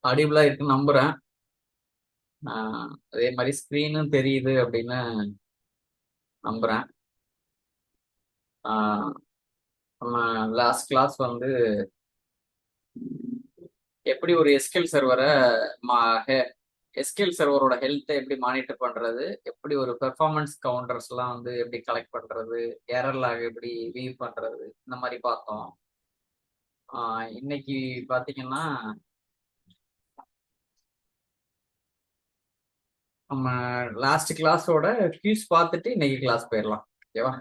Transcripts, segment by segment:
ஆடிபிளா இருக்குன்னு நம்புறேன். அதே மாதிரி ஸ்க்ரீனும் தெரியுது அப்படின்னு நம்புறேன். நம்ம லாஸ்ட் கிளாஸ் வந்து எப்படி ஒரு எஸ்கியூஎல் சர்வரை எஸ்கியூஎல் சர்வரோட ஹெல்த்தை எப்படி மானிட்டர் பண்றது, எப்படி ஒரு பெர்ஃபார்மன்ஸ் கவுண்டர்ஸ் எல்லாம் வந்து எப்படி கலெக்ட் பண்றது, எரர் லாக் எப்படி வியூ பண்றது, இந்த மாதிரி பார்த்தோம். இன்னைக்கு பாத்தீங்கன்னா நம்ம லாஸ்ட் கிளாஸோட ஃபியூஸ் பார்த்துட்டு இன்னைக்கு கிளாஸ் போயிடலாம். ஓகேவா?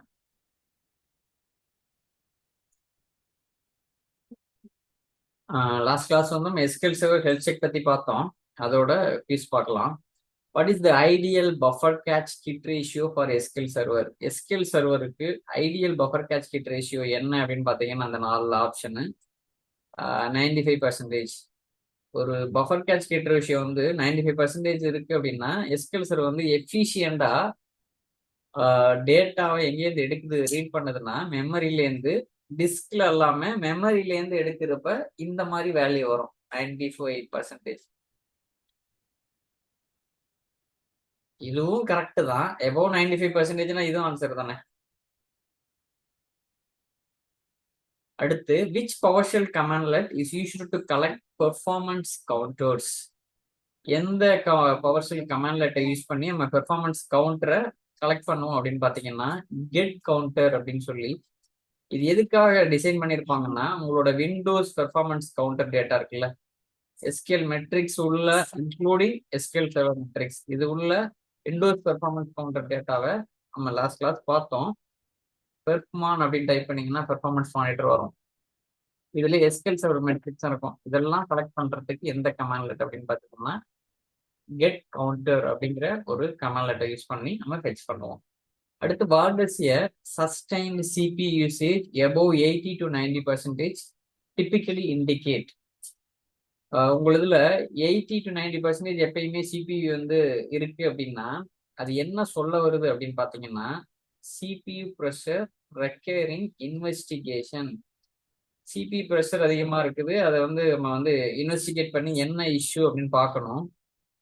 லாஸ்ட் கிளாஸ் வந்து நம்ம எஸ்கியூஎல் சர்வர் ஹெல்த் செக் பத்தி பார்த்தோம். அதோட ஃபியூஸ் பார்க்கலாம். What is the ideal buffer cache hit ratio for SQL server? SQL சர்வருக்கு ideal buffer cache hit ratio என்ன அப்படின்னு பார்த்தீங்கன்னா அந்த 4 ஆப்ஷனு 95%. ஒரு பஃபர் கேட்ச் கிட் ரேஷியோ வந்து 95% இருக்கு அப்படின்னா எஸ்கியூஎல் சர்வர் வந்து எஃபிஷியண்டா டேட்டாவை எங்கேருந்து எடுக்குது, ரீட் பண்ணதுன்னா மெமரியிலேருந்து, டிஸ்க்ல எல்லாமே மெமரியிலேருந்து எடுக்கிறப்ப இந்த மாதிரி வேல்யூ வரும் 95%. இதுவும் கரெக்ட் தான். எபோவ் 95%னா இதுவும் ஆன்சர் தானே. அடுத்து which PowerShell cmdlet is used to collect performance counters? எந்த பவர்ஷெல் கமாண்ட்லெட்டை யூஸ் பண்ணி நம்ம பெர்ஃபார்மன்ஸ் கவுண்டரை கலெக்ட் பண்ணுவோம் அப்படின்னு பாத்தீங்கன்னா கெட் கவுண்டர் அப்படின்னு சொல்லி. இது எதுக்காக டிசைன் பண்ணிருப்பாங்கன்னா உங்களோட விண்டோஸ் பெர்ஃபார்மன்ஸ் கவுண்டர் டேட்டா இருக்குல்ல, எஸ்கியூஎல் மெட்ரிக்ஸ் உள்ள இன்க்ளூடிங் எஸ்கியூஎல் சர்வர் மெட்ரிக்ஸ், இது உள்ள விண்டோஸ் பெர்ஃபார்மன்ஸ் கவுண்டர் டேட்டாவை நம்ம லாஸ்ட் கிளாஸ் பார்த்தோம். பெர்ஃபார்மான் அப்படின்னு டைப் பண்ணீங்கன்னா பெர்ஃபார்மன்ஸ் மானிட்டர் வரும். இதுல எஸ்கியூஎல் சர்வர் மெட்ரிக்ஸ் இருக்கும். இதெல்லாம் கலெக்ட் பண்றதுக்கு எந்த கமாண்ட்லெட் அப்படின்னு பார்த்தீங்கன்னா கெட் கவுண்டர் அப்படிங்கிற ஒரு கமாண்ட்லெட்டை யூஸ் பண்ணி நம்ம ஃபெச் பண்ணுவோம். அடுத்து what does a sustained CPU usage above 80 to 90% typically indicate? உங்களுதுல 80 to 90% எப்பயுமே சிபியு வந்து இருக்கு அப்படின்னா அது என்ன சொல்ல வருது அப்படின்னு பாத்தீங்கன்னா CPU pressure recurring investigation. CPU pressure அதிகமா இருக்குது, அதை வந்து நம்ம வந்து இன்வெஸ்டிகேட் பண்ணி என்ன இஷ்யூ அப்படின்னு பார்க்கணும்.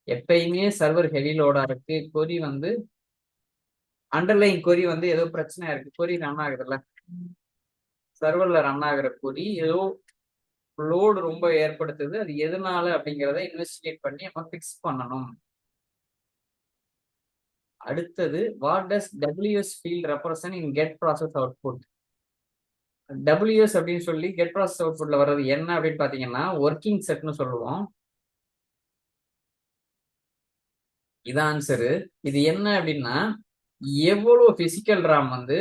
எப்பயுமே சர்வர் ஹெவி லோடா இருக்கு, கொரி வந்து அண்டர்லைன் கொரி வந்து ஏதோ பிரச்சனையா இருக்கு, கொரி ரன் ஆகுதுல்ல, சர்வர்ல ரன் ஆகுற கொரி ஏதோ லோடு ரொம்ப ஏற்படுத்துது, அது எதனால அப்படிங்கிறத இன்வெஸ்டிகேட் பண்ணி நம்ம ஃபிக்ஸ் பண்ணணும். அடுத்தது what does WS field represent in get process output? WS அப்படின்னு சொல்லி கெட் ப்ராசஸ் அவுட்புட்ல வர்றது என்ன அப்படின்னு பாத்தீங்கன்னா ஒர்க்கிங் செட்னு சொல்லுவோம். இது ஆன்சரு. இது என்ன அப்படின்னா எவ்வளவு பிசிக்கல் ரேம் வந்து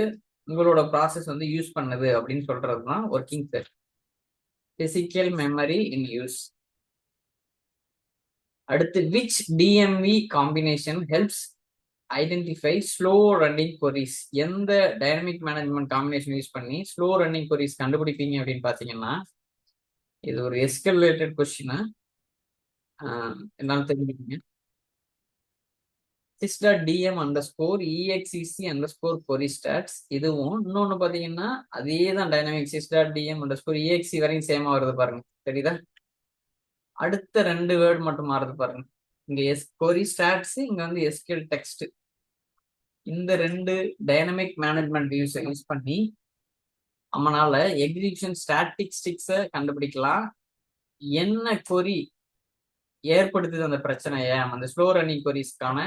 உங்களோட ப்ராசஸ் வந்து யூஸ் பண்ணுது அப்படின்னு சொல்றது தான் working set, physical memory in use. அடுத்து which DMV combination helps identify slow running queries? எந்த டைனமிக் மேனேஜ்மெண்ட் காம்பினேஷன் யூஸ் பண்ணி ஸ்லோ ரன்னிங் கொரிஸ் கண்டுபிடிப்பீங்க அப்படின்னு பாத்தீங்கன்னா இது ஒரு எஸ்கியூஎல் ரிலேட்டட் கொஸ்டின், என்னால தெரிஞ்சுக்கீங்க. sys.dm underscore exec underscore query stats. இதுவும் இன்னொன்னு பாத்தீங்கன்னா அதே தான் டைனமிக் sys.dm underscore exe வரையும் சேமா வருது பாருங்க, தெரியுதா? அடுத்த 2 வேர்டு மட்டும் மாறுது பாருங்க. இங்க query stats, இங்க வந்து SQL text. இந்த 2 டைனமிக் மேனேஜ்மெண்ட் யூஸ் பண்ணி நம்மளால எக்ஸிகியூஷன் ஸ்டாட்டிஸ்டிக்ஸை கண்டுபிடிக்கலாம். என்ன கொரி ஏற்படுத்துது அந்த பிரச்சனைய, அந்த ஸ்லோ ரன்னிங் கொரிஸ்க்கான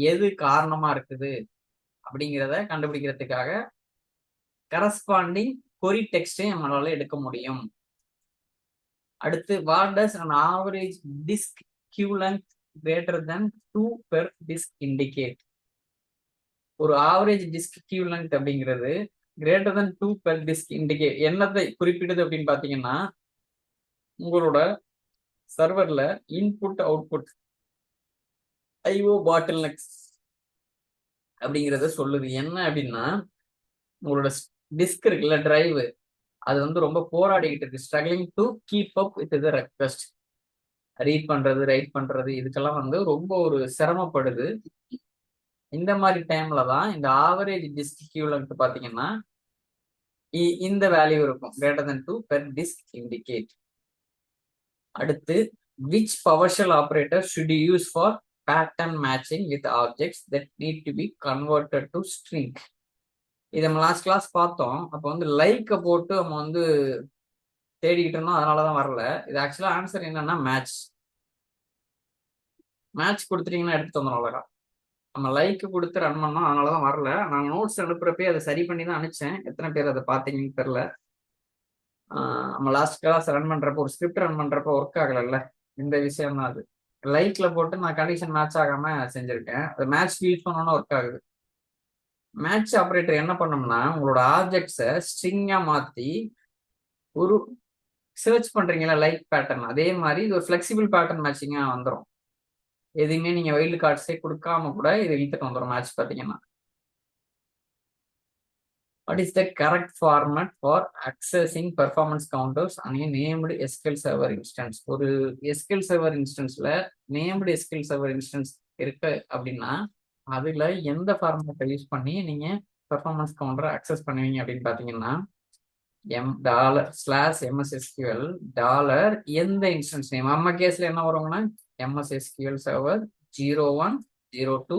எது காரணமா இருக்குது அப்படிங்கிறத கண்டுபிடிக்கிறதுக்காக கரஸ்பாண்டிங் கொரி டெக்ஸ்டை நம்மளால எடுக்க முடியும். அடுத்து what does an average disk queue length greater than 2 per disk indicate? ஒரு ஆவரேஜ் டிஸ்க் கியூ லெங்த் அப்படிங்கிறது greater than 2 per disk indicate என்னத்தை குறிப்பிடுது அப்படின்னு பாத்தீங்கன்னா உங்களோட சர்வர்ல இன்புட் அவுட்புட் ஐஓ பாட்டில்நெக்ஸ் அப்படிங்கிறத சொல்லுது. என்ன அப்படின்னா உங்களோட டிஸ்க் இருக்குல்ல, டிரைவ், அது வந்து ரொம்ப போராடிக்கிட்டு இருக்கு, struggling to keep up with the request. Read பண்றது, ரைட் பண்றது, இதுக்கெல்லாம் வந்து ரொம்ப ஒரு சிரமப்படுது. இந்த மாதிரி டைம்ல தான் இந்த ஆவரேஜ் டிஸ்க் கியூ லெங்த் பாத்தீங்கன்னா இந்த வேல்யூ இருக்கும், greater than 2 per disk indicate. அடுத்து which PowerShell operator should you use for pattern matching with objects that need to be converted to string? இதை நம்ம லாஸ்ட் கிளாஸ் பார்த்தோம். அப்போ வந்து லைக்கை போட்டு நம்ம வந்து தேடிக்கிட்டு இருந்தோம், அதனாலதான் வரல. இது ஆக்சுவலா ஆன்சர் என்னன்னா மேட்ச் கொடுத்துட்டீங்கன்னா எடுத்து வந்துடும். அழகா நம்ம லைக் கொடுத்து ரன் பண்ணோம், அதனாலதான் வரல. நாங்க நோட்ஸ் அனுப்புறப்பே அதை சரி பண்ணி தான் அனுப்பிச்சேன். எத்தனை பேர் அதை பார்த்தீங்கன்னு தெரியல. நம்ம லாஸ்ட் கிளாஸ் ரன் பண்றப்போ, ஒரு ஸ்கிரிப்ட் ரன் பண்றப்போ ஒர்க் ஆகலைல்ல, இந்த விஷயம் தான் அது. லைக்ல போட்டு நான் கண்டிஷன் மேட்ச் ஆகாம செஞ்சிருக்கேன். அது மேட்ச் யூஸ் பண்ணோன்னா ஒர்க் ஆகுது. மேட்ச் ஆப்ரேட்டர் என்ன பண்ணோம்னா, உங்களோட ஆப்ஜெக்ட்ஸை ஸ்ட்ரிங்கா மாத்தி ஒரு சர்ச் பண்றீங்களா லைக் பேட்டர்ன், அதே மாதிரி இது ஒரு ஃபிளெக்சிபிள் பேட்டர்ன் மேட்சிங்கா வந்துடும். எதுவுமே நீங்க வைல்டு கார்ட்ஸே கொடுக்காம கூட இது இழுத்துட்டு வந்துடும் மேட்ச் பார்த்தீங்கன்னா. What is the correct format for accessing performance counters on a named SQL Server instance? ஒரு SQL Server instanceல named SQL Server instance இருக்கு அப்படின்னா அதுல எந்த ஃபார்மேட்டை யூஸ் பண்ணி நீங்க பெர்ஃபார்மன்ஸ் கவுண்டரை அக்சஸ் பண்ணுவீங்க அப்படின்னு பாத்தீங்கன்னா $/MSSQL எந்த இன்ஸ்டன்ஸ் நேம். நம்ம கேஸ்ல என்ன வரும்னா MSSQL Server 01 02.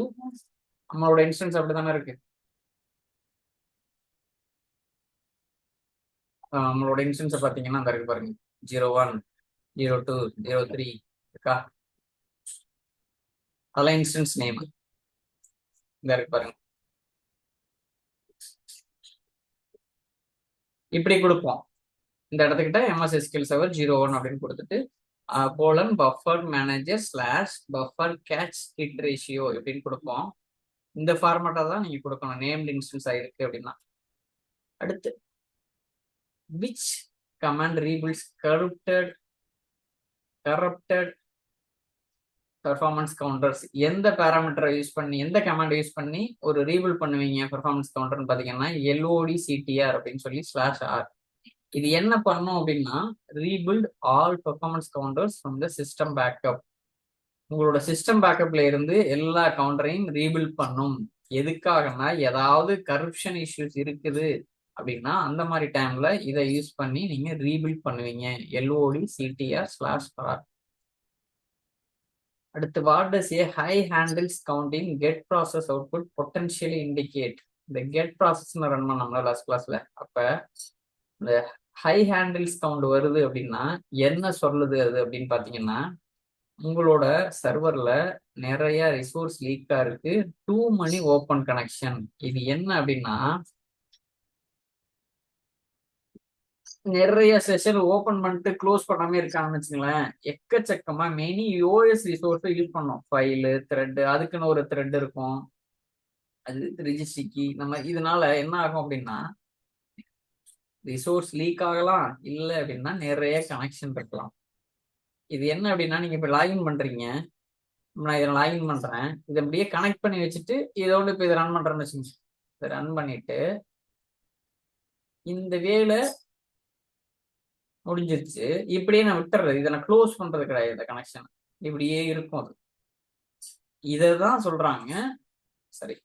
நம்மளோட இன்ஸ்டன்ஸ் அப்படித்தானே இருக்கு. நம்மளோட இன்ஸ்டன்ஸை பார்த்தீங்கன்னா அந்த இருக்கு பாருங்க, 01 02 03 இருக்கா, அதெல்லாம் இன்ஸ்டன்ஸ் நேம் இந்த இருக்கு பாருங்க. இப்படி கொடுப்போம். இந்த இடத்துக்கிட்ட MSSQL Server 01 அப்படின்னு கொடுத்துட்டு buffer manager /buffer catch hit ratio அப்படின்னு கொடுப்போம். இந்த ஃபார்மேட்டா தான் நீங்க கொடுக்கணும் நேம்டு இன்ஸ்டன்ஸ் ஆயிருக்கு அப்படின்னா. அடுத்து which command rebuilds corrupted performance counters. எந்த பேராமீட்டரை யூஸ் பண்ணி, எந்த கமாண்ட் யூஸ் பண்ணி ஒரு ரீபில்ட் பண்ணுவீங்க பெர்ஃபார்மன்ஸ் கவுண்டர்னு பாத்தீங்கன்னா LODCTR அப்படின்னு சொல்லி /R. இது என்ன பண்ணும் அப்படின்னா rebuild all performance counters from the system backup. உங்களோட சிஸ்டம் பேக்கப்ல இருந்து எல்லா கவுண்டரையும் ரீபில்ட் பண்ணும். எதுக்காகனா ஏதாவது கரப்ஷன் இஷ்யூஸ் இருக்குது அப்படின்னா அந்த மாதிரி டைம்ல இதை யூஸ் பண்ணி நீங்க ரீபில்ட் பண்ணுவீங்க, LODCTR/R. அடுத்து what does a high handles count in get process output potentially indicate? இந்த get process ரன் பண்ணோம்ல லாஸ்ட் கிளாஸ்ல, அப்ப இந்த ஹை ஹேண்டில்ஸ் கவுண்ட் வருது அப்படின்னா என்ன சொல்லுது அது அப்படின்னு பாத்தீங்கன்னா உங்களோட சர்வர்ல நிறைய ரிசோர்ஸ் லீக்கா இருக்கு, டூ மணி ஓப்பன் கனெக்ஷன். இது என்ன அப்படின்னா நிறைய செஷன் ஓபன் பண்ணிட்டு க்ளோஸ் பண்ணாம இருக்காங்கன்னு வச்சுங்களேன், எக்கச்சக்கமா மெனி ஓஎஸ் ரிசோர்ஸ் யூஸ் பண்ணோம். ஃபைலு த்ரெட், அதுக்குன்னு ஒரு த்ரெட் இருக்கும், அது ரிஜிஸ்ட்ரிக்கு நம்ம. இதனால என்ன ஆகும் அப்படின்னா ரிசோர்ஸ் லீக் ஆகலாம், இல்லை அப்படின்னா நிறைய கனெக்ஷன் இருக்கலாம். இது என்ன அப்படின்னா நீங்க இப்ப லாகின் பண்றீங்க, நான் இதை லாகின் பண்றேன், இதை அப்படியே கனெக்ட் பண்ணி வச்சுட்டு இதோட இப்ப இதை ரன் பண்றேன்னு வச்சுங்க. இதை ரன் பண்ணிட்டு இந்த வேலை முடிஞ்சிருச்சு, இப்படியே நான் விட்டுறது, இதை நான் க்ளோஸ் பண்றது கிடையாது. இந்த கனெக்ஷன் இப்படியே இருக்கும். அது இததான் சொல்றாங்க. சரி,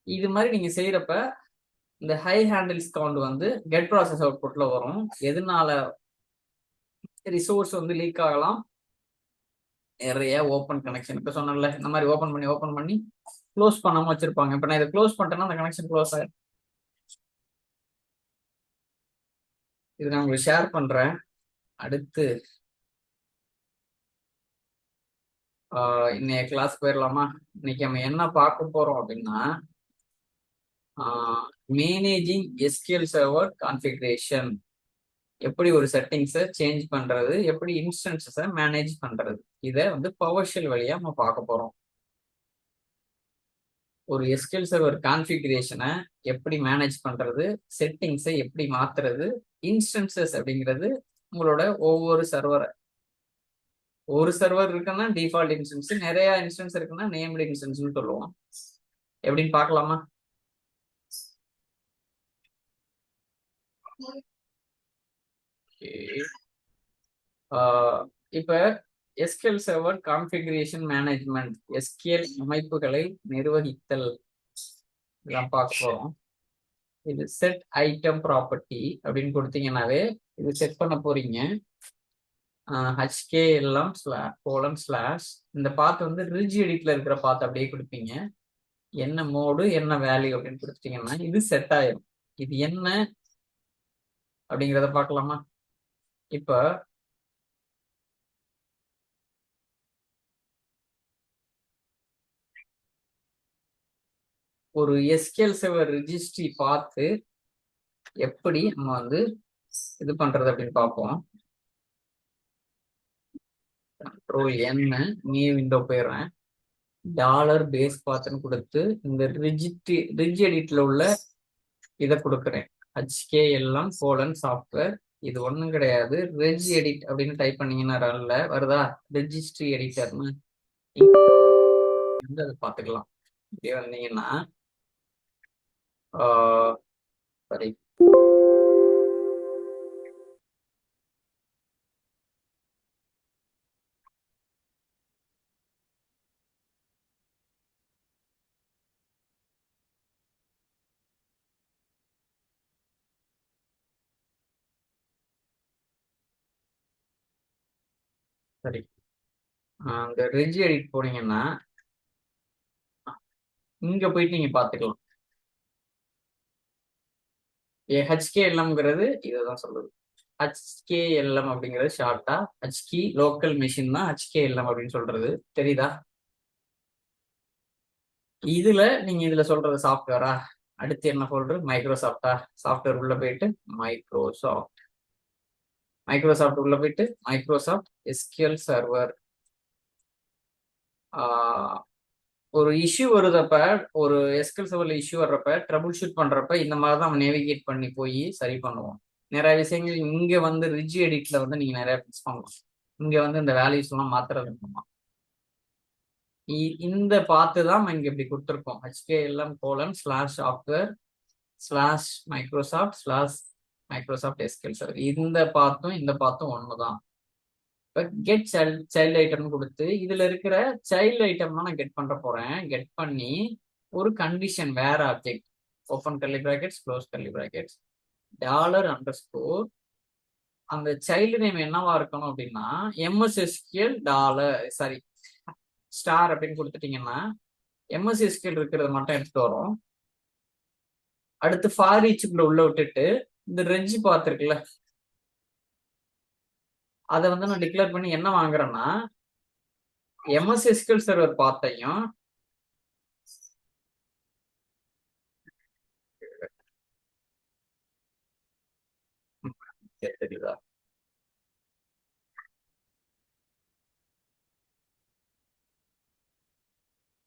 இது மாதிரி நீங்க செய்யறப்ப இந்த ஹை ஹேண்டில்ஸ் கவுண்ட் வந்து கெட் ப்ராசஸ் அவுட்புட்ல வரும். எதனால ரிசோர்ஸ் வந்து லீக் ஆகலாம், நிறைய ஓப்பன் கனெக்ஷன். இப்ப சொன்னல இந்த மாதிரி ஓப்பன் பண்ணி க்ளோஸ் பண்ணாம வச்சிருப்பாங்க. இப்ப நான் இதை க்ளோஸ் பண்ணிட்டேன்னா அந்த கனெக்ஷன் க்ளோஸ் ஆயிடும். இது நான் உங்களுக்கு ஷேர் பண்றேன். அடுத்து இன்னைய கிளாஸ் போயிடலாமா? இன்னைக்கு நம்ம என்ன பார்க்க போறோம் அப்படின்னா மேனேஜிங் SQL சர்வர் கான்ஃபிகரேஷன். எப்படி ஒரு செட்டிங்ஸை சேஞ்ச் பண்றது, எப்படி இன்ஸ்டன்ஸை மேனேஜ் பண்றது, இதை வந்து PowerShell வழியா நம்ம பார்க்க போறோம். ஒரு SQL சர்வர் கான்ஃபிகரேஷனை எப்படி மேனேஜ் பண்றது, செட்டிங்ஸை எப்படி மாத்துறது, இன்ஸ்டன்சஸ் அப்படிங்கிறது உங்களோட ஒவ்வொரு சர்வர், ஒரு சர்வர் இருக்குன்னா டிஃபால்ட் இன்ஸ்டன்ஸ், நிறைய இன்ஸ்டன்ஸ் இருக்குன்னா நேம்டு இன்ஸ்டன்ஸ்னு சொல்லுவோம். எப்படின்னு பார்க்கலாமா? இப்ப SQL server configuration management, SQL அமைப்புகளை நிர்வகித்தல், இதெல்லாம் பார்க்க போறோம். இது செட் ஐட்டம் ப்ராப்பர்ட்டி அப்படின்னு கொடுத்தீங்கன்னாவே இது செட் பண்ண போறீங்க. ஹச்கே எல்லாம் கோலன் ஸ்லாஷ் இந்த பாத் வந்து ரிஜ் எடிட்ல இருக்கிற பாத் அப்படியே கொடுப்பீங்க. என்ன மோடு என்ன வேல்யூ அப்படின்னு கொடுத்துட்டீங்கன்னா இது செட் ஆயிரும். இது என்ன அப்படிங்கிறத பார்க்கலாமா? இப்ப ஒரு எஸ்கியூஎல் சர்வர் ரிஜிஸ்ட்ரி பார்த்து எப்படி நம்ம வந்து இது பண்றது அப்படின்னு பார்ப்போம். கண்ட்ரோல் என்ன நியூ விண்டோ போயிடுறேன். டாலர் பேஸ் பாத்துன்னு கொடுத்து இந்த ரிஜ் எடிட்ல உள்ள இதை கொடுக்குறேன். HKLM colon software. இது ஒண்ணும் கிடையாது, ரெஜ் எடிட் அப்படின்னு டைப் பண்ணீங்கன்னா ரன்ல வருதா ரெஜிஸ்ட்ரி எடிட்டர்னு வந்து அதை பார்த்துக்கலாம். இப்படியே வந்தீங்கன்னா சரி சரி அந்த ரெஜ் எடிட் போனீங்கன்னா இங்க போயிட்டு நீங்க பாத்துக்கலாம். HKLMங்கிறது இதுதான் சொல்லுது. HKLM அப்படிங்கிறது ஷார்ட்டா ஹச்கி லோக்கல் மிஷின் தான் HKLM அப்படின்னு சொல்றது. தெரியுதா? இதுல நீங்க இதுல சொல்றது சாஃப்ட்வேரா? அடுத்து என்ன ஃபோல்டர்? மைக்ரோசாஃப்டா? சாஃப்ட்வேர் உள்ள போயிட்டு மைக்ரோசாஃப்ட் உள்ள போயிட்டு மைக்ரோசாஃப்ட் எஸ்கியூஎல் சர்வர். ஒரு இஷ்யூ வருதப்ப, ஒரு எஸ்கியூஎல் சர்வர்ல இஷ்யூ வர்றப்ப ட்ரபிள் ஷூட் பண்றப்ப இந்த மாதிரி தான் நேவிகேட் பண்ணி போய் சரி பண்ணுவோம். நிறைய விஷயங்கள் இங்க வந்து ரிஜ் எடிட்ல வந்து நீங்க நிறைய பிக்ஸ் பண்ணலாம். இங்க வந்து இந்த வேல்யூஸ் எல்லாம் மாத்துறது இருக்குமா. இந்த பார்த்து தான் நம்ம இங்க இப்படி கொடுத்துருக்கோம். HKLM colon slash software slash Microsoft slash Microsoft SQL server. இந்த பார்த்தும் ஒண்ணுதான். இப்போ கெட் சைல்டு ஐட்டம்னு கொடுத்து இதுல இருக்கிற சைல்டு ஐட்டம்லாம் நான் கெட் பண்ற போறேன். கெட் பண்ணி ஒரு கண்டிஷன் வேற object open curly brackets close curly brackets dollar underscore அந்த சைல்டு நேம் என்னவா இருக்கணும் அப்படின்னா MSSQL ஸ்டார் அப்படின்னு கொடுத்துட்டீங்கன்னா MSSQL இருக்கிறது மட்டும் எடுத்துட்டு வரும். அடுத்து ஃபார் ஈச்சுக்குள்ள உள்ள விட்டுட்டு இந்த ரெஜ் பார்த்துருக்குல்ல அதை வந்து நான் டிக்ளேர் பண்ணி என்ன வாங்குறேன்னா MSSQL சர்வர் பார்த்தையும் தெரியுதா?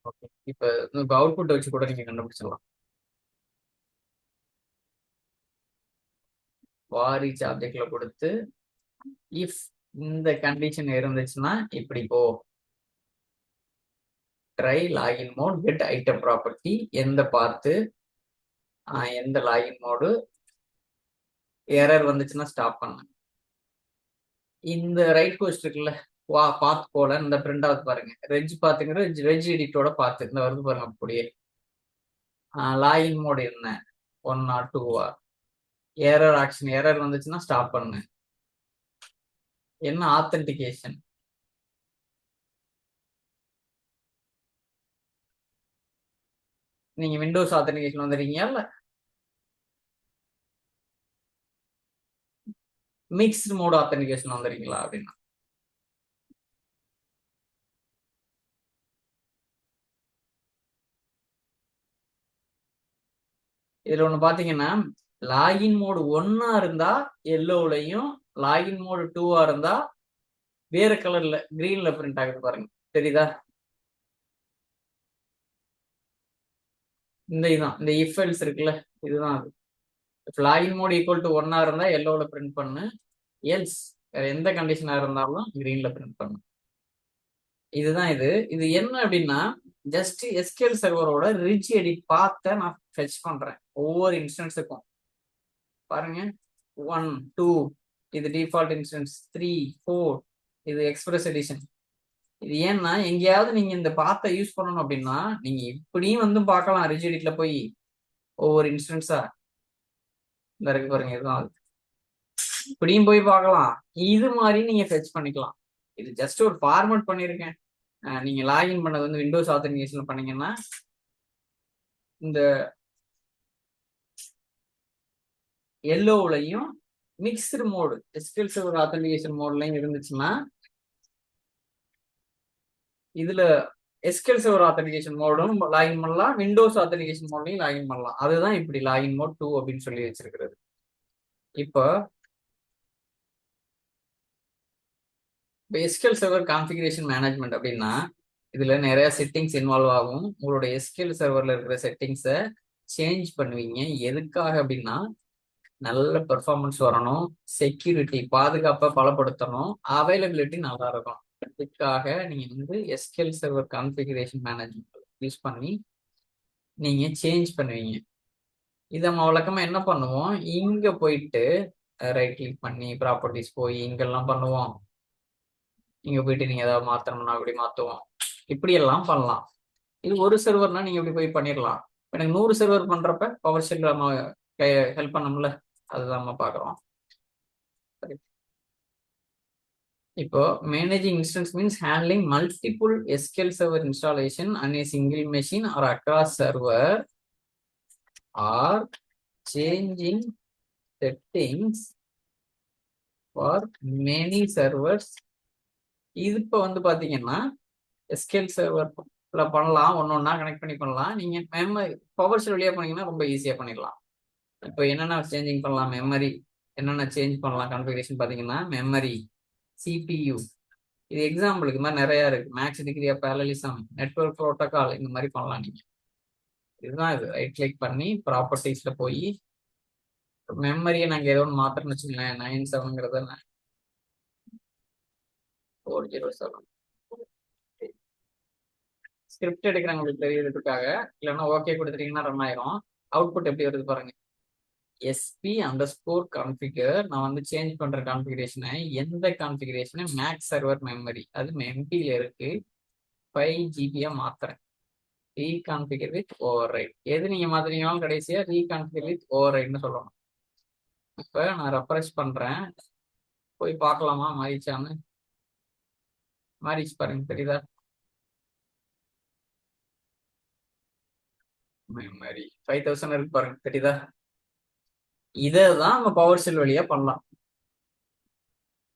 ஓகே, இப்போ அவுட்புட் வச்சு கூட நீங்க கண்டுபிடிச்சிடலாம். வாரிச் ஆப்ஜெக்ட்ல கொடுத்து இஃப் இந்த கண்டிஷன் இருந்துச்சுன்னா இப்படி போ try login mode get item property எந்த பார்த்து எந்த லாகின் மோடு எரர் வந்துச்சுன்னா ஸ்டாப் பண்ண. இந்த ரைட் கோஸ்ட் இருக்குல்ல பாத் போல இந்த பிரிண்ட் ஆகுது பாருங்க. ரெஜ் பாத்துங்கிற ரெஜ் எடிட்டோட பார்த்து இந்த வருது பாருங்க. அப்படியே லாகின் மோடு என்ன 1 or 2 எரர் ஆக்ஷன் எரர் வந்துச்சுன்னா ஸ்டாப் பண்ணு. என்ன ஆத்தென்டிகேஷன் நீங்க விண்டோஸ் ஆத்தென்டிகேஷன் வந்துருக்கீங்க இல்ல மிக்ஸ்டு மோட் ஆத்தென்டிகேஷன் வந்துருக்கீங்களா அப்படின்னா இதுல ஒண்ணு பாத்தீங்கன்னா லாகின் மோடு 1 இருந்தா எல்லோலையும் லாகின் மோடு 2 இருந்தா வேற கலர்ல கிரீன்ல பிரிண்ட் ஆகுது பாருங்க. தெரியுதா? இந்த இஃப் எல்ஸ் இருக்குல்ல இதுதான் அது. லாகின் மோடு ஈக்குவல் டு 1 இருந்தா எல்லோல பிரிண்ட் பண்ணு, எல்ஸ் வேற எந்த கண்டிஷனா இருந்தாலும் கிரீன்ல பிரிண்ட் பண்ணு. இதுதான் இது என்ன அப்படின்னா ஜஸ்ட் எஸ்கியூஎல் சர்வரோட ரிச் எடிட் பார்த்த நான் ஃபெச் பண்றேன் ஒவ்வொரு இன்ஸ்டன்ஸுக்கும். பாருங்க 1 2 இது டிஃபால்ட் இன்ஸ்டன்ஸ் 3 4 இது எக்ஸ்பிரஸ் எடிஷன். இது ஏன்னா எங்கேயாவது நீங்க இந்த பாத்தை யூஸ் பண்ணணும் அப்படின்னா நீங்க இப்படியும் வந்து பார்க்கலாம் ரிஜ் எடிட்ல போய் ஒவ்வொரு இன்ஸ்டன்ஸா. இந்த இருக்கு பாருங்க, இதுதான் அது. இப்படியும் போய் பார்க்கலாம். இது மாதிரி நீங்க ஃபெச் பண்ணிக்கலாம். இது ஜஸ்ட் ஒரு ஃபார்மட் பண்ணியிருக்கேன். நீங்க லாகின் பண்ணது வந்து விண்டோஸ் ஆத்தன்டிகேஷன் பண்ணீங்கன்னா இந்த எல்லோவுலையும் mixed mode SQL server authentication மோட்லையும் இருந்துச்சுன்னா இதுல எஸ்கியூஎல் சர்வர் ஆத்தன்டிகேஷன் மோடும் லாகின் பண்ணலாம், விண்டோஸ் ஆத்தன்டிகேஷன் மோட்லையும் லாகின் பண்ணலாம். அதுதான் இப்படி லாகின் மோட் 2 அப்படின்னு சொல்லி வச்சிருக்கிறது. இப்போ எஸ்கியூஎல் சர்வர் கான்ஃபிகரேஷன் மேனேஜ்மெண்ட் அப்படின்னா இதுல நிறைய செட்டிங்ஸ் இன்வால்வ் ஆகும். உங்களோட எஸ்கியூஎல் சர்வர்ல இருக்கிற செட்டிங்ஸை சேஞ்ச் பண்ணுவீங்க. எதுக்காக அப்படின்னா நல்ல பெர்ஃபார்மன்ஸ் வரணும், செக்யூரிட்டி பாதுகாப்பை பலப்படுத்தணும், அவைலபிலிட்டி நல்லா இருக்கும். இதுக்காக நீங்க வந்து SQL server configuration management use பண்ணி நீங்க சேஞ்ச் பண்ணுவீங்க. இதை நம்ம வழக்கமா என்ன பண்ணுவோம், இங்க போயிட்டு ரைட் கிளிக் பண்ணி ப்ராப்பர்ட்டிஸ் போய் இங்கெல்லாம் பண்ணுவோம். இங்க போயிட்டு நீங்க ஏதாவது மாத்தணும்னா அப்படி மாத்துவோம். இப்படி எல்லாம் பண்ணலாம். இது ஒரு சர்வர்னா நீங்க இப்படி போய் பண்ணிடலாம். எனக்கு 100 சர்வர் பண்றப்ப பவர் ஷெல் நம்ம ஹெல்ப் பண்ணோம்ல, அதுதான் நம்ம பாக்குறோம். இப்போ managing instance means handling multiple SQL server installation and a single machine or across server or changing settings for many servers. இது இப்போ வந்து பாத்தீங்கன்னா எஸ்கியூஎல் சர்வர்ல பண்ணலாம், ஒன்னொன்னா கனெக்ட் பண்ணி பண்ணலாம். நீங்க மெமரி பவர் ஷெல் வழியா பண்ணீங்கன்னா ரொம்ப ஈஸியா பண்ணிடலாம். இப்போ என்னென்ன சேஞ்சிங் பண்ணலாம், மெமரி என்னென்ன சேஞ்ச் பண்ணலாம் கான்ஃபிகரேஷன் பார்த்தீங்கன்னா மெமரி, சிபியு, இது எக்ஸாம்பிளுக்கு மாதிரி நிறைய இருக்கு. Max degree of parallelism, network protocol, இந்த மாதிரி பண்ணலாம் நீங்க. இதுதான் இது. ரைட் கிளிக் பண்ணி ப்ராப்பர்ட்டிஸ்ல போய் மெமரியை நாங்கள் ஏதோ ஒன்று மாத்திரம்னு வச்சுங்களேன், 97ங்கிறத 407 ஸ்கிரிப்ட் எடுக்கிறாங்க உங்களுக்கு தெரியறதுக்காக. இல்லைன்னா ஓகே கொடுத்துட்டீங்கன்னா ரன் ஆயிரும். அவுட்புட் எப்படி வருது பாருங்க. SP under score configure. நான் வந்து சேஞ்ச் பண்ற கான்ஃபிகரேஷனை எந்த கான்ஃபிகரேஷனை மேக்ஸ் சர்வர் மெமரி அது எம்பியில இருக்கு 5 GB மாத்துறேன். Reconfigure with override. எது நீங்க மாத்துறீங்களோ கடைசியா ரீகான்ஃபிகர் வித் ஓவர் ரைட்னு சொல்லணும். இப்ப நான் ரெஃப்ரெஷ் பண்றேன், போய் பார்க்கலாமா மாறிச்சான்னு. மாறிச்சு பாருங்க, தெரியுதா? மெமரி 5000 இருக்கு பாருங்க, தெரியுதா? இதை தான் நம்ம பவர் ஷெல் வழியா பண்ணலாம்.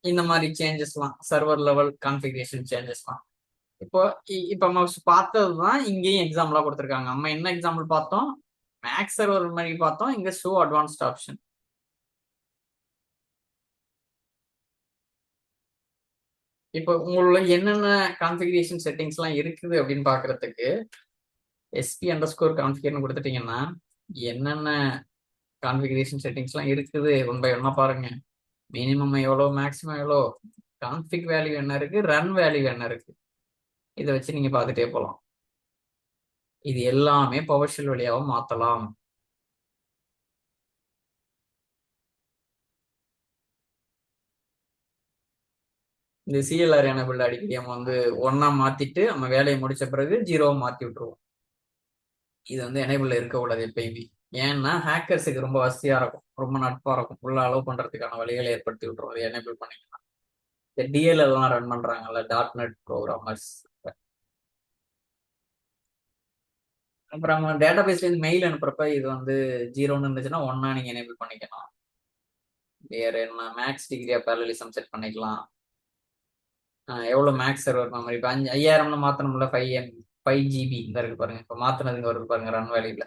இந்த மாதிரி சேஞ்சஸ்லாம் சர்வர் லெவல் கான்ஃபிகரேஷன் சேஞ்சஸ்லாம் இப்போ இப்போ நம்ம பார்த்ததுதான் இங்கேயும் எக்ஸாம்பிளா கொடுத்துருக்காங்க. நம்ம என்ன எக்ஸாம்பிள் பார்த்தோம், மேக்ஸ் சர்வர் மாதிரி பார்த்தோம். இங்க ஷோ அட்வான்ஸ்ட் ஆப்ஷன். இப்போ உங்களோட என்னென்ன கான்ஃபிகரேஷன் செட்டிங்ஸ்லாம் இருக்குது அப்படின்னு பாக்குறதுக்கு எஸ்பி அண்டர் ஸ்கோர் கான்ஃபிகர்னு கொடுத்துட்டீங்கன்னா என்னென்ன கான்ஃபிகரேஷன் செட்டிங்ஸ்லாம் இருக்குது ஒன் பை ஒன்னா பாருங்க. மினிமம் எவ்வளோ, மேக்ஸிமம் எவ்வளோ, கான்ஃபிக் வேல்யூ என்ன இருக்கு, ரன் வேல்யூ என்ன இருக்கு, இதை வச்சு நீங்க பார்த்துட்டே போகலாம். இது எல்லாமே பவர் ஷெல் வழியாகவும் மாற்றலாம். இந்த சிஎல்ஆர் எனபிள் அடிக்கடி நம்ம வந்து ஒன்னா மாத்திட்டு நம்ம வேலையை முடிச்ச பிறகு 0 மாத்தி விட்டுருவோம். இது வந்து எனேபிள் இருக்கக்கூடாது எப்பயுமே. ஏன்னா ஹேக்கர்ஸுக்கு ரொம்ப வசதியா இருக்கும், ரொம்ப நட்பா இருக்கும், உள்ள அலோவ் பண்றதுக்கான வழிகளை ஏற்படுத்தி விட்டுரும். அதை எனேபிள் பண்ணிக்கலாம். இந்த டிஎல் எல்லாம் ரன் பண்றாங்கல்ல, .NET ப்ரோக்ராமர்ஸ். அப்புறம் டேட்டா பேஸ்ல இருந்து மெயில் அனுப்புறப்ப இது வந்து 0ன்னு இருந்துச்சுன்னா 1 நீங்க எனேபிள் பண்ணிக்கணும். வேற என்ன, max degree of parallelism set பண்ணிக்கலாம். எவ்வளவு மேக்ஸ் சர்வர் மெமரி இப்போ 5000ன்னு மாத்தணும்ல, 5 GB இந்த இருக்கு பாருங்க. இப்போ மாத்தினதுங்க வருது பாருங்க ரன் வேல்யூல.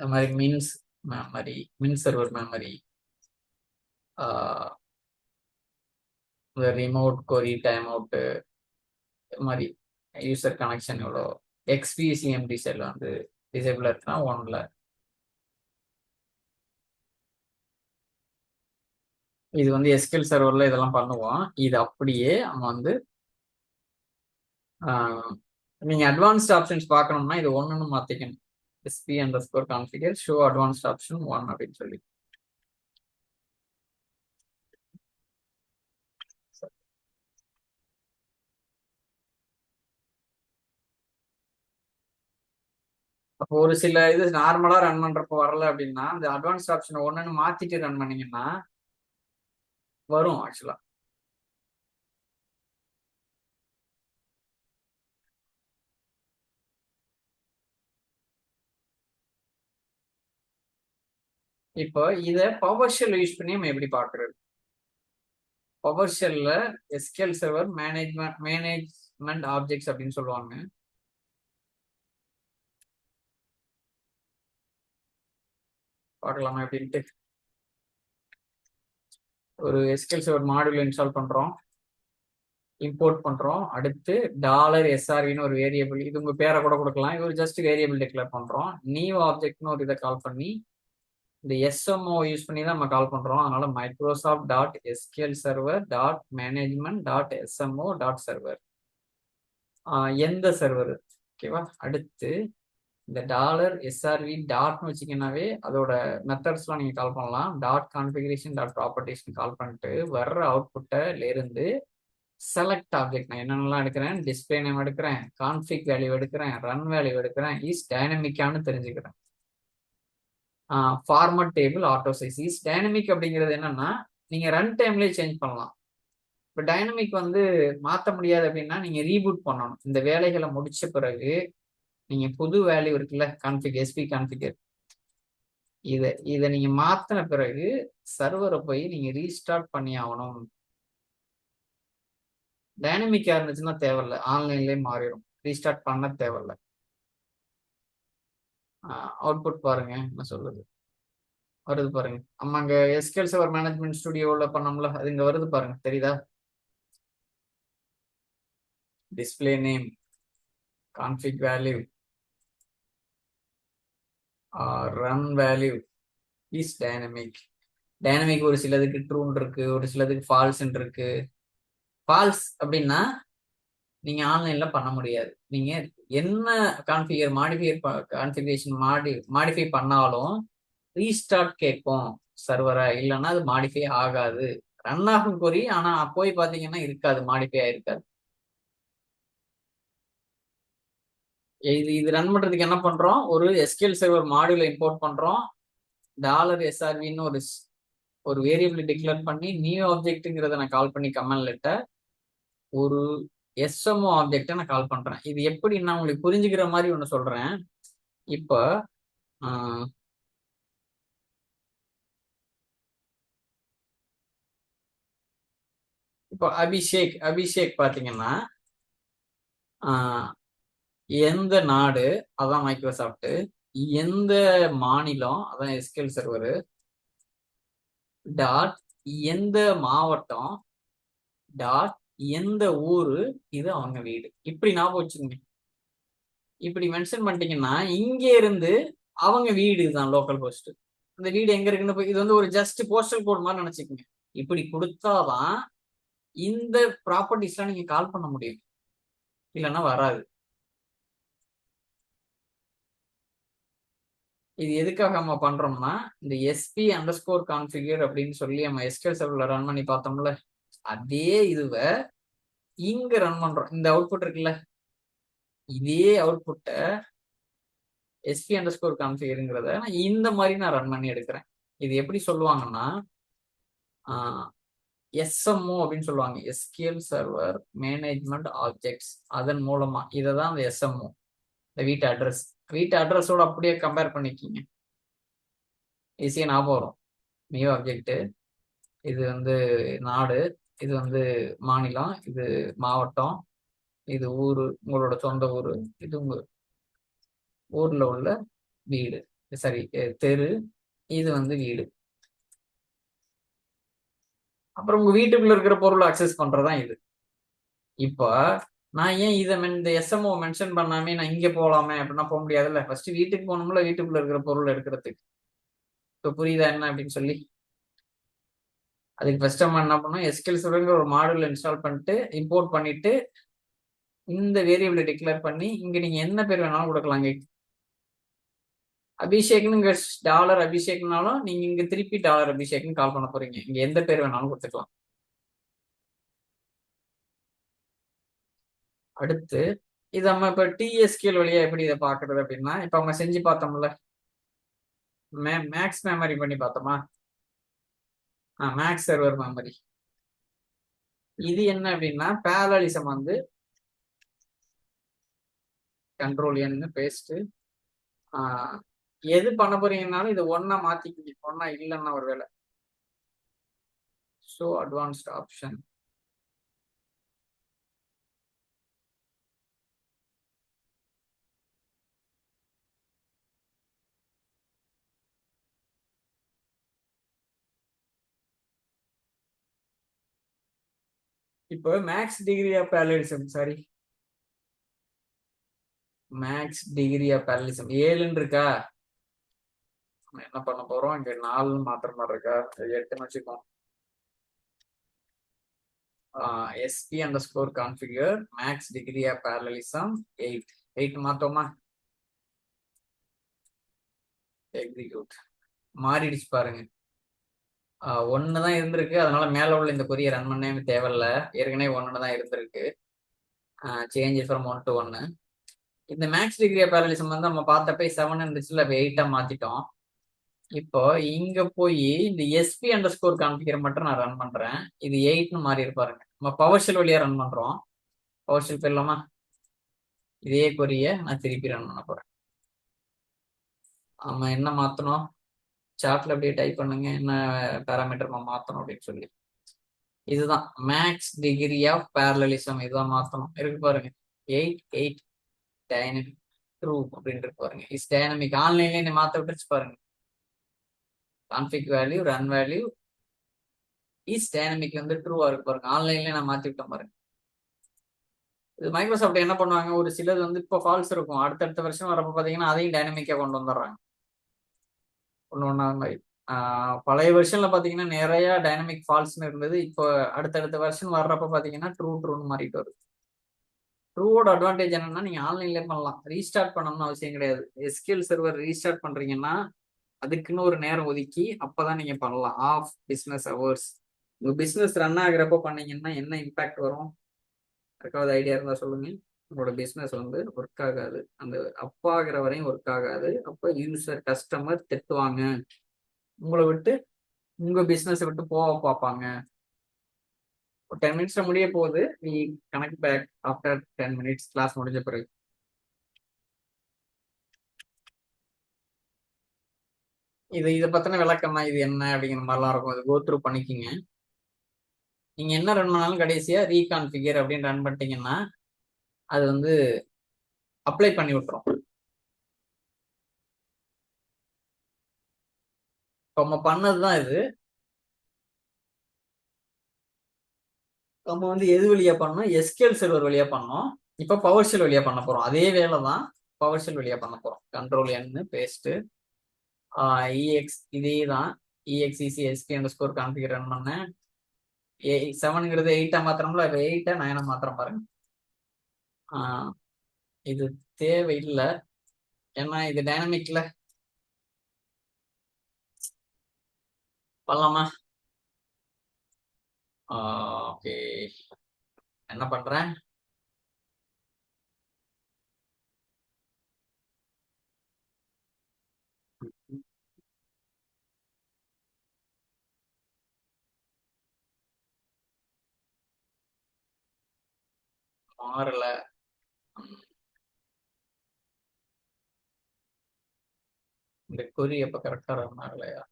அது மாதிரி மின்ஸ் மெமரி, மின் சர்வர் மெமரி, ரிமோட் கொரி டைம் அவுட்டு, இது மாதிரி யூசர் கனெக்ஷன் எவ்வளோ, எக்ஸ்பிசிஎம்டி செல் வந்து டிசேபிள் இருக்குன்னா 1ல. இது வந்து எஸ்கியூஎல் சர்வர்ல இதெல்லாம் பண்ணுவோம். இது அப்படியே நம்ம வந்து நீங்க அட்வான்ஸ்ட் ஆப்ஷன்ஸ் பார்க்கணும்னா இது 1ன்னு மாத்திக்கணும். SP under score configure show advanced option 1 அப்படின்னு சொல்லி. அப்போ ஒரு சில இது நார்மலா ரன் பண்றப்போ வரல அப்படின்னா இந்த அட்வான்ஸ் ஆப்ஷன் ஒண்ணுன்னு மாத்திட்டு ரன் பண்ணீங்கன்னா வரும் ஆக்சுவலா. இப்போ இத பவர் ஷெல் யூஸ் பண்ணி நம்ம எப்படி பாக்குறது? பவர் ஷெல்ல எஸ்கியூஎல் சர்வர் மேனேஜ்மெண்ட் ஆப்ஜெக்ட்ஸ் அப்படின்னு சொல்லுவாங்க. பார்க்கலாமா எப்படின்ட்டு. ஒரு எஸ்கியூஎல் சர்வர் மாடியூல் இன்ஸ்டால் பண்றோம், இம்போர்ட் பண்றோம். அடுத்து $SRVன்னு ஒரு வேரியபிள், இது உங்க பேரை கூட கொடுக்கலாம், இது ஒரு ஜஸ்ட் வேரியபிள் டிக்ளேர் பண்றோம். நியூ ஆப்ஜெக்ட்னு ஒரு இதை கால் பண்ணி இந்த எஸ்எம்ஓ யூஸ் பண்ணி தான் நம்ம கால் பண்றோம். அதனால Microsoft dot SQL server dot management dot SMO dot server, எந்த சர்வர், ஓகேவா. அடுத்து இந்த $SRV டாட்னு வச்சிங்கன்னாவே அதோட மெத்தட்ஸ்லாம் நீங்க கால் பண்ணலாம். டாட் கான்ஃபிகரேஷன் டாட் ப்ராப்பர்ட்டிஸ்னு கால் பண்ணிட்டு வர்ற அவுட்புட்டில் இருந்து செலக்ட் ஆப்ஜெக்ட் நான் என்னென்னலாம் எடுக்கிறேன், டிஸ்பிளே நேம் எடுக்கிறேன், கான்ஃபிக் வேல்யூ எடுக்கிறேன், ரன் வேல்யூ எடுக்கிறேன், இஸ் டைனமிக்கானு தெரிஞ்சுக்கிறேன். Format table auto size is dynamic அப்படிங்கிறது என்னன்னா நீங்க ரன் டைம்லேயே சேஞ்ச் பண்ணலாம். இப்போ டைனமிக் வந்து மாற்ற முடியாது அப்படின்னா நீங்க ரீபூட் பண்ணணும். இந்த வேலைகளை முடிச்ச பிறகு நீங்க புது வேல்யூ இருக்குல்ல, கான்ஃபிக் எஸ்பி கான்ஃபிகர், இதை நீங்க மாத்தின பிறகு சர்வரை போய் நீங்க ரீஸ்டார்ட் பண்ணி ஆகணும். டைனமிக்கா இருந்துச்சுன்னா தேவையில்லை, ஆன்லைன்லயே மாறிடும், ரீஸ்டார்ட் பண்ண தேவையில்லை. அவுட்புட் பாருங்க என்ன சொல்லுது, வருது பாருங்க. நம்ம அங்க எஸ்கியூஎல் சர்வர் மேனேஜ்மெண்ட் ஸ்டுடியோல பண்ணோம்ல, அது இங்க வருது பாருங்க, தெரியுதா? Display name, config value, run value is dynamic. Dynamic ஒரு சிலதுக்கு ட்ரூன் இருக்கு, ஒரு சிலதுக்கு ஃபால்ஸ் இருக்கு. ஃபால்ஸ் அப்படின்னா நீங்க ஆன்லைன்ல பண்ண முடியாது. நீங்க என்ன கான்ஃபிகரேஷன் மாடிஃபை பண்ணாலும் ரீஸ்டார்ட் கேட்கும் சர்வரை, இல்லைன்னா அது மாடிஃபை ஆகாது. ரன் ஆகும் கொரி, ஆனா போய் பாத்தீங்கன்னா இருக்காது, மாடிஃபை ஆயிருக்காது. இது ரன் பண்றதுக்கு என்ன பண்றோம், ஒரு எஸ்கியூஎல் சர்வர் மாடியூலை இம்போர்ட் பண்றோம். $SRVன்னு ஒரு வேரியபிள் டிக்ளேர் பண்ணி நியூ ஆப்ஜெக்ட்ங்கிறத நான் கால் பண்ணி கமெண்ட் லெட்டர் ஒரு எஸ்எம்ஓ ஆப்ஜெக்டை நான் கால் பண்றேன். இது எப்படி நான் உங்களுக்கு புரிஞ்சுக்கிற மாதிரி ஒன்று சொல்றேன். இப்போ இப்போ அபிஷேக் பாத்தீங்கன்னா எந்த நாடு அதான் மைக்ரோசாஃப்ட், எந்த மாநிலம் அதான் எஸ்கியூஎல் சர்வர், டாட் எந்த மாவட்டம், டாட் எந்த ஊரு, இது அவங்க வீடு. இப்படி ஞாபகம் வச்சுக்கோங்க. இப்படி மென்ஷன் பண்ணிட்டீங்கன்னா இங்க இருந்து அவங்க வீடு தான் லோக்கல் போஸ்ட். இந்த வீடு எங்க இருக்குன்னு இது வந்து ஒரு ஜஸ்ட் போஸ்டல் கோட் மாதிரி நினைச்சுக்கோங்க. இப்படி கொடுத்தாதான் இந்த ப்ராப்பர்ட்டிஸ்லாம் நீங்க கால் பண்ண முடியும், இல்லைன்னா வராது. இது எதுக்காக நம்ம பண்றோம்னா இந்த SP_configure அப்படின்னு சொல்லி நம்ம எஸ்கியூஎல் சர்வர்ல ரன் பண்ணி பார்த்தோம்ல, அதே இதுவை இங்க ரன் பண்றோம். இந்த அவுட்புட் இருக்குல்ல, இதே அவுட்புட்டை SP_configureங்கிறத நான் இந்த மாதிரி நான் ரன் பண்ணி எடுக்கிறேன். இது எப்படி சொல்லுவாங்கன்னா எஸ்எம்ஓ அப்படின்னு சொல்லுவாங்க, எஸ்கியூஎல் சர்வர் மேனேஜ்மெண்ட் ஆப்ஜெக்ட்ஸ். அதன் மூலமா இதை தான் அந்த எஸ்எம்ஓ, இந்த வீட்டு அட்ரஸோட அப்படியே கம்பேர் பண்ணிக்கிங்க, ஈஸியா ஞாபகம் வரும். நியூ ஆப்ஜெக்ட், இது வந்து நாடு, இது வந்து மாநிலம், இது மாவட்டம், இது ஊரு, உங்களோட சொந்த ஊரு, இது உங்க ஊர்ல உள்ள வீடு, சரி தெரு, இது வந்து வீடு. அப்புறம் உங்க வீட்டுக்குள்ள இருக்கிற பொருளை அக்சஸ் பண்றதுதான் இது. இப்போ நான் ஏன் இந்த எஸ்எம்ஓ மென்ஷன் பண்ணாமே நான் இங்க போகலாமே அப்படின்னா போக முடியாதுல்ல. ஃபர்ஸ்ட் வீட்டுக்கு போகணும்ல, வீட்டுக்குள்ள இருக்கிற பொருள் எடுக்கிறதுக்கு. இப்போ புரியுதா என்ன அப்படின்னு சொல்லி? அதுக்கு ஃபர்ஸ்ட் நம்ம என்ன பண்ணோம், எஸ்கியூஎல் சர்வர்ங்கிற ஒரு மாடியூல் இன்ஸ்டால் பண்ணிட்டு இம்போர்ட் பண்ணிட்டு இந்த வேரியபிளை டிக்ளேர் பண்ணி இங்க நீங்க என்ன பேர் வேணாலும் கொடுக்கலாங்க. அபிஷேக்னு $அபிஷேக்னாலும் நீங்க இங்க திருப்பி $அபிஷேக்னு கால் பண்ண போறீங்க. இங்க எந்த பேர் வேணாலும் கொடுத்துக்கலாம். அடுத்து இது நம்ம இப்ப டிஎஸ்கியூஎல் வழியா எப்படி இதை பாக்குறது அப்படின்னா, இப்ப அவங்க செஞ்சு பார்த்தோம்ல, மேக்ஸ் மெமரி பண்ணி பார்த்தோமா, மேக்ஸ் சர்வர் மெமரி. இது என்ன அப்படின்னா பேரலிசம் வந்து கண்ட்ரோல் என்னு பேஸ்ட். எது பண்ண போறீங்கன்னாலும் இது ஒன்னா மாத்திக்கிங்க, ஒன்னா இல்லைன்னா ஒரு வேலை. So advanced option. இப்போ max degree of parallelism, sorry, max degree of parallelism 7ன்னு இருக்கா. நம்ம என்ன பண்ண போறோம், இங்க 4 மாத்திர மாதிரி இருக்கா, 8ன்னு வச்சுக்கோம். SP under score configure maths degree of parallelism 8 மாத்தோமா, execute. மாறிடுச்சு பாருங்க. 1 தான் இருந்திருக்கு, அதனால மேல உள்ள இந்த கொரியை ரன் பண்ணவே தேவையில்ல, ஏற்கனவே 1 தான் இருந்திருக்கு. Change from 1 to 1. இந்த மேக்ஸ் டிகிரி ஆஃப் பேரலிசம் வந்து நம்ம பார்த்தப்ப 7 இருந்துச்சுல, 8 மாத்திட்டோம். இப்போ இங்க போய் இந்த எஸ்பி அண்டர் ஸ்கோர் கான்ஃபிகர் மட்டும் நான் ரன் பண்றேன். இது 8ன்னு மாறி இருப்பாருங்க. நம்ம பவர் ஷெல் வழியா ரன் பண்றோம். பவர் ஷெல் போயிடலாமா, இதே கொரிய நான் திருப்பி ரன் பண்ண போறேன். நம்ம என்ன மாத்தணும், சார்ட்ல அப்படியே டைப் பண்ணுங்க, என்ன பேராமீட்டர் நம்ம மாத்தணும் அப்படின்னு சொல்லி. இதுதான் மேக்ஸ் டிகிரி ஆஃப் பேரலிசம், இதுதான் மாத்தணும். இருக்கு பாருங்க, 8 டைனமிக் ட்ரூ அப்படின்னு இருக்கு பாருங்க. Is dynamic. ஆன்லைன்ல மாத்த விட்டுருச்சு பாருங்க. Config value run value is dynamic வந்து ட்ரூவா இருக்கு பாருங்க. ஆன்லைன்ல நான் மாத்தி விட்டேன் பாருங்க. இது மைக்ரோசாஃப்ட் என்ன பண்ணுவாங்க, ஒரு சிலது வந்து இப்போ ஃபால்ஸ் இருக்கும், அடுத்தடுத்த வருஷம் வரப்போ பாத்தீங்கன்னா அதையும் டைனமிக்கா கொண்டு வந்துடுறாங்க ஒன்று ஒன்றா மாதிரி. பழைய வெர்ஷன்ல பாத்தீங்கன்னா நிறைய டைனமிக் ஃபால்ஸ்னு இருந்தது. இப்போ அடுத்தடுத்த வெர்ஷன் வர்றப்ப பாத்தீங்கன்னா ட்ரூன்னு மாறிட்டு வருது. ட்ரூவோட அட்வான்டேஜ் என்னன்னா, நீங்க ஆன்லைன்ல பண்ணலாம், ரீஸ்டார்ட் பண்ணணும்னு அவசியம் கிடையாது. எஸ்கியூஎல் சர்வர் ரீஸ்டார்ட் பண்றீங்கன்னா அதுக்குன்னு ஒரு நேரம் ஒதுக்கி அப்பதான் நீங்க பண்ணலாம், ஆஃப் பிசினஸ் ஹவர்ஸ். உங்க பிசினஸ் ரன் ஆகுறப்ப பண்ணீங்கன்னா என்ன இம்பாக்ட் வரும், யாருக்காவது ஐடியா இருந்தா சொல்லுங்க. உங்களோட பிசினஸ் வந்து ஒர்க் ஆகாது, அந்த அப்பாகிற வரையும் ஒர்க் ஆகாது. அப்ப யூசர் கஸ்டமர் திட்டுவாங்க, உங்களை விட்டு உங்க பிசினஸ் விட்டு போக பார்ப்பாங்க. ஒரு 10 மினிட்ஸ்ல முடிய போகுது, நீ connect back after 10 minutes, class முடிஞ்ச பிறகு. இதை பத்தின விளக்கம் தான், இது என்ன அப்படிங்கிற மாதிரிலாம் இருக்கும். அது கோ த்ரூ பண்ணிக்கிங்க. நீங்க என்ன ரன் பண்ணாலும் கடைசியா ரீகான்ஃபிகர் அப்படின்னு ரன் பண்ணிட்டீங்கன்னா அது வந்து அப்ளை பண்ணி விட்டுரும். இப்போ நம்ம பண்ணதுதான் இது. நம்ம வந்து எது வழியா பண்ணோம், எஸ்கியூஎல் சர்வர் வழியா பண்ணோம். இப்போ பவர் ஷெல் வழியா பண்ண போறோம், அதே வேலை தான். பவர் ஷெல் வழியா பண்ண போறோம். கண்ட்ரோல் என் பேஸ்ட், இஎக்ஸ் இதே தான். இஎக்ஸ்இசி SP under score configure run பண்ணேன். 7ங்கிறது 8 மாத்திரம்ல, இப்போ 8 9 மாத்திரம் பாருங்க. இது தேவையில்லை, ஏன்னா இது டைனமிக்ல பண்ணலாமா. ஓகே, என்ன பண்றேன், மாறல. இந்த குறி எப்ப கரெக்டா ரன் ஆகலையா,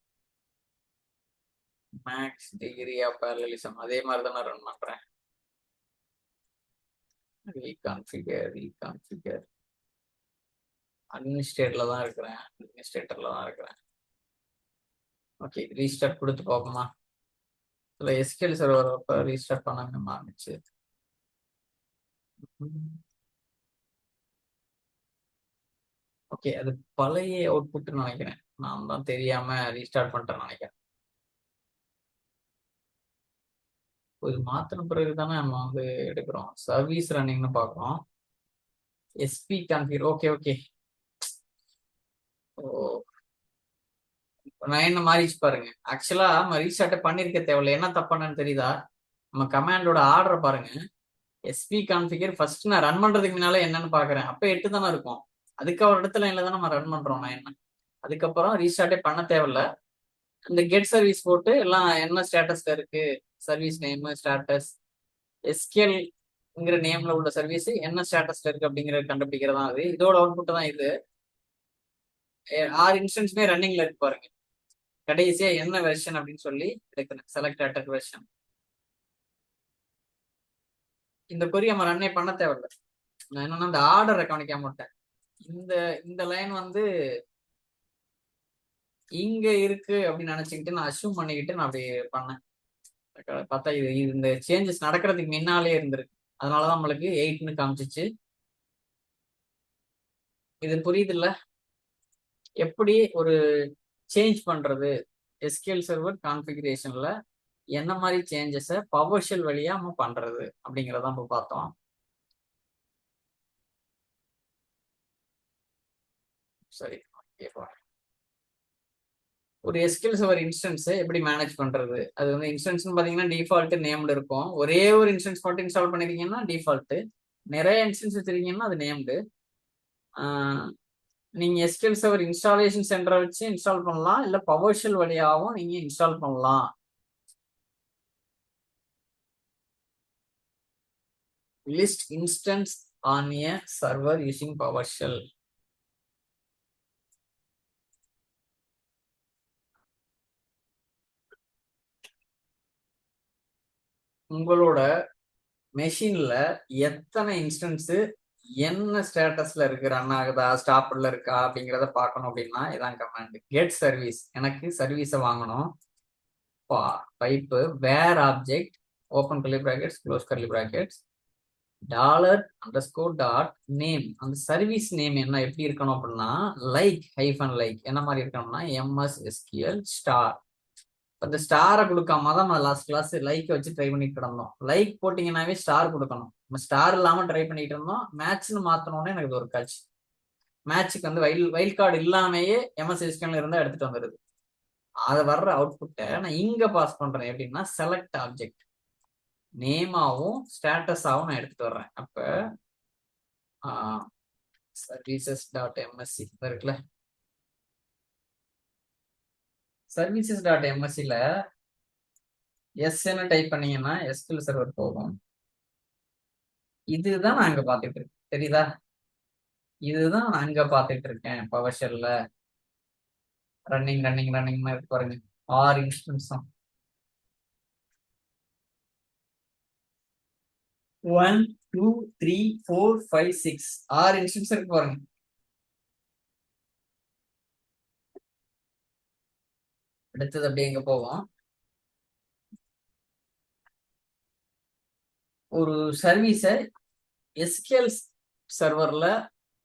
மேக்ஸ் டிகிரி ஆஃப் பேரலிசம் அதே மாதிரி தானே ரன் பண்றேன். ரீகான்ஃபிகர் அட்மினிஸ்ட்ரேட்டர்ல தான் இருக்கிறேன். ஓகே, ரீஸ்டார்ட் கொடுத்து பார்ப்போமா. இல்லை எஸ்கியூஎல் சர்வர் அப்போ ரீஸ்டார்ட் பண்ணாங்க ஆரம்பிச்சு. ஓகே, அது பழைய அவுட்புட் நினைக்கிறேன், நான் தான் தெரியாம ரீஸ்டார்ட் பண்ணிட்டேன்னு நினைக்கிறேன். இது மாத்தின பிறகு தானே நம்ம வந்து எடுக்கிறோம், சர்வீஸ் ரன்னிங்னு பார்க்குறோம். SP configure, okay. ஓ, நான் என்ன மாறிச்சு பாருங்க. ஆக்சுவலா நம்ம ரீஸ்டார்ட் பண்ணிருக்க தேவையில்லை. என்ன தப்பானு தெரியுதா, நம்ம கமாண்டோட ஆர்டரை பாருங்க. எஸ்பி கான்ஃபிகர் ஃபர்ஸ்ட் நான் ரன் பண்றதுக்கு முன்னால என்னன்னு பாக்குறேன். அப்ப 8 தானே இருக்கும். அதுக்கு ஒரு இடத்துல இல்லை தான் நம்ம ரன் பண்றோம். நான் என்ன அதுக்கப்புறம் ரீஸ்டார்ட்டே பண்ண தேவையில்ல. இந்த கெட் சர்வீஸ் போட்டு எல்லாம் என்ன ஸ்டேட்டஸ்ல இருக்கு, சர்வீஸ் நேம், ஸ்டேட்டஸ், எஸ்கியூஎல்ங்கிற நேம்ல உள்ள சர்வீஸ் என்ன ஸ்டேட்டஸ்ல இருக்கு அப்படிங்கறத கண்டுபிடிக்கிறதா அது. இதோட அவுட்புட் தான் இது. 6 இன்ஸ்டன்ஸுமே ரன்னிங்ல இருக்கு பாருங்க. கடைசியா என்ன வெர்ஷன் அப்படின்னு சொல்லி எடுக்கணும். Select attack version. இந்த கொரி நம்ம ரன்னே பண்ண தேவையில்ல. நான் என்னன்னா இந்த ஆர்டரை கவனிக்க மாட்டேன். இந்த இந்த லைன் வந்து இங்க இருக்கு அப்படின்னு நினைச்சுக்கிட்டு நான் அஸ்யூம் பண்ணிக்கிட்டு நான் அப்படி பண்ணேன். பார்த்தா இது இந்த சேஞ்சஸ் நடக்கிறதுக்கு முன்னாலே இருந்திருக்கு. அதனாலதான் நம்மளுக்கு 8ன்னு காமிச்சிச்சு. இது புரியுது இல்ல? எப்படி ஒரு சேஞ்ச் பண்றது, எஸ்கியூஎல் சர்வர் கான்ஃபிகரேஷன்ல என்ன மாதிரி சேஞ்சஸை பவர் ஷெல் வழியா நம்ம பண்றது அப்படிங்கிறத நம்ம பார்த்தோம். சரி, ஒரு எஸ்கியூஎல் சர்வர் இன்ஸ்டன்ஸ் எப்படி மேனேஜ் பண்றது? அது வந்து இன்ஸ்டன்ஸ் பாத்தீங்கன்னா டிஃபால்ட் நேம்டு இருக்கும். ஒரே ஒரு இன்ஸ்டன்ஸ் மட்டும் இன்ஸ்டால் பண்ணிருக்கீங்கன்னா டிஃபால்ட், நிறைய இன்ஸ்டன்ஸ் வச்சிருக்கீங்கன்னா அது நேம்டு. நீங்க எஸ்கியூஎல் சர்வர் இன்ஸ்டாலேஷன் சென்டரை வச்சு இன்ஸ்டால் பண்ணலாம், இல்ல பவர் ஷெல் வழியாகவும் நீங்க இன்ஸ்டால் பண்ணலாம். List instance on a server using power shell. உங்களோட மெஷின்ல எத்தனை இன்ஸ்டன்ஸ் என்ன ஸ்டேட்டஸ்ல இருக்கு, ரன் ஆகுதா, ஸ்டாப்ல இருக்கா அப்படிங்கிறத பார்க்கணும். அப்படின்னா இதான் கமாண்ட். Get service. எனக்கு சர்வீஸை வாங்கணும். Pipe where object open curly brackets close curly brackets $_டாட் நேம். அந்த சர்வீஸ் நேம் என்ன எப்படி இருக்கணும் அப்படின்னா லைக் ஹைஃபன் லைக் என்ன மாதிரி இருக்கணும்னா MSSQL ஸ்டார். அந்த ஸ்டாரை கொடுக்காம தான் நம்ம லாஸ்ட் கிளாஸ் லைக் வச்சு ட்ரை பண்ணிட்டு இருந்தோம். லைக் போட்டீங்கன்னாவே ஸ்டார் கொடுக்கணும். நம்ம ஸ்டார் இல்லாம ட்ரை பண்ணிட்டு இருந்தோம். மேட்ச்னு மாத்தணும்னு எனக்கு ஒரு காட்சி. மேட்சுக்கு வந்து வைல்ட் கார்டு இல்லாமயே MSSQL இருந்தா எடுத்துட்டு வந்துடுது. அதை வர்ற அவுட்புட்டை நான் இங்க பாஸ் பண்றேன். எப்படின்னா செலக்ட் ஆப்ஜெக்ட் நேமாவும் ஸ்டேட்டஸாவும் நான் எடுத்துட்டு வர்றேன். அப்ப சர்வீசஸ் டாட் எம்எஸ்சி இருக்குல்ல, சர்வீசஸ் டாட் எம்எஸ்சில என்ன டைப் பண்ணீங்கன்னா எஸ்கியூஎல் சர்வர் போகும். இதுதான் நான் அங்க பாத்துட்டு இருக்கேன். தெரியுதா? இதுதான் நான் அங்க பாத்துட்டு இருக்கேன். பவர் ஷெல்ல ரன்னிங் ரன்னிங் ரன்னிங் இருக்கு பாருங்க. 6 இன்ஸ்டன்ஸும் 1 2 3 4 5 6 6 இன்ஸ்டன்ஸ் இருக்கு பாருங்க. அடுத்தது அப்படியே எங்க போவோம். ஒரு சர்வீஸை எஸ்கியூஎல் சர்வர்ல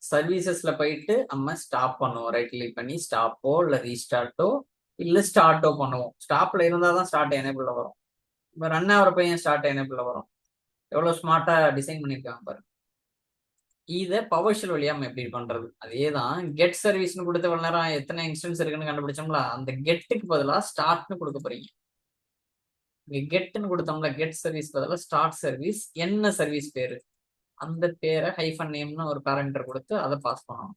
சர்வீசஸ்ல போயிட்டு நம்ம ஸ்டாப் பண்ணுவோம். ரைட் கிளிக் பண்ணி ஸ்டாப்போ இல்ல ரீஸ்டார்ட்டோ இல்ல ஸ்டார்ட்டோ பண்ணுவோம். ஸ்டாப்ல இருந்தாதான் ஸ்டார்ட் எனேபிள்ல வரும். இப்போ ரன் ஆகிறப்ப ஏன் ஸ்டார்ட் எனேபிள்ல வரும்? எவ்வளவு ஸ்மார்ட்டா டிசைன் பண்ணிருக்காங்க பாருங்க. இதை பவர் ஷெல் வழியா நம்ம எப்படி பண்றது? அதேதான் கெட் சர்வீஸ்னு கொடுத்த இவ்வளவு நேரம் எத்தனை இன்ஸ்டன்ஸ் இருக்குன்னு கண்டுபிடிச்சோம்ல, அந்த கெட்டுக்கு பதிலா ஸ்டார்ட்னு கொடுக்க போறீங்க. கெட்னு கொடுத்தோம்ல, கெட் சர்வீஸ் பதிலா ஸ்டார்ட் சர்வீஸ். என்ன சர்வீஸ் பேரு, அந்த பேரை ஹைஃபன் நேம்னு ஒரு பேரண்டர் கொடுத்து அதை பாஸ் பண்ணணும்.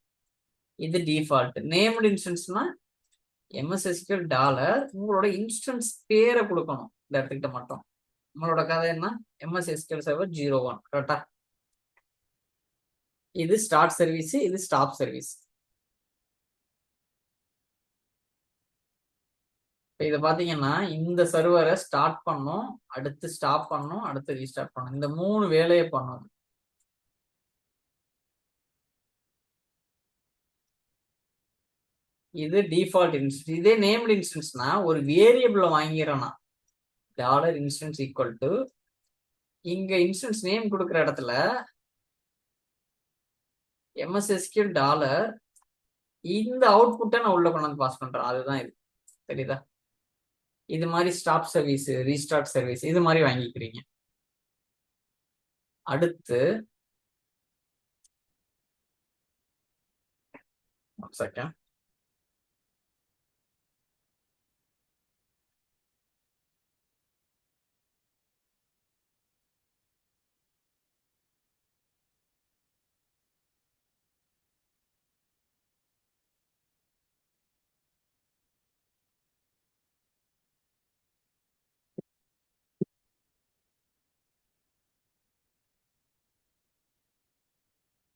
இது டிஃபால்ட். நேம்டு இன்ஸ்டன்ஸ்னா MSSQL டாலர் உங்களோட இன்ஸ்டன்ஸ் பேரை கொடுக்கணும். இந்த இடத்துக்கிட்ட மட்டும் உங்களோட கதை என்ன, MSSQL சர்வர் 01. கரெக்டா? இது ஸ்டார்ட் சர்வீஸ், இது ஸ்டாப் சர்வீஸ். இதை பாத்தீங்கன்னா இந்த சர்வரை ஸ்டார்ட் பண்ணும், அடுத்து ஸ்டாப் பண்ணும், அடுத்து ரீஸ்டார்ட் பண்ணும். இந்த 3 வேலையை பண்ணும். இது டிஃபால்ட் இன்ஸ்டன்ஸ். இதே நேம்டு இன்ஸ்டன்ஸ்னா ஒரு வேரியபிள வாங்கிறோம்னா டாலர் இன்ஸ்டன்ஸ் ஈக்குவல் டு இங்க இன்ஸ்டன்ஸ் நேம் கொடுக்குற இடத்துல MSSQL டாலர் இந்த அவுட்புட்டை நான் உள்ள கொண்டு வந்து பாஸ் பண்றேன். அதுதான் இது. தெரியுதா? இது மாதிரி ஸ்டாப் சர்வீஸ், ரீஸ்டார்ட் சர்வீஸ் இது மாதிரி வாங்கிக்கிறீங்க. அடுத்து செகண்ட்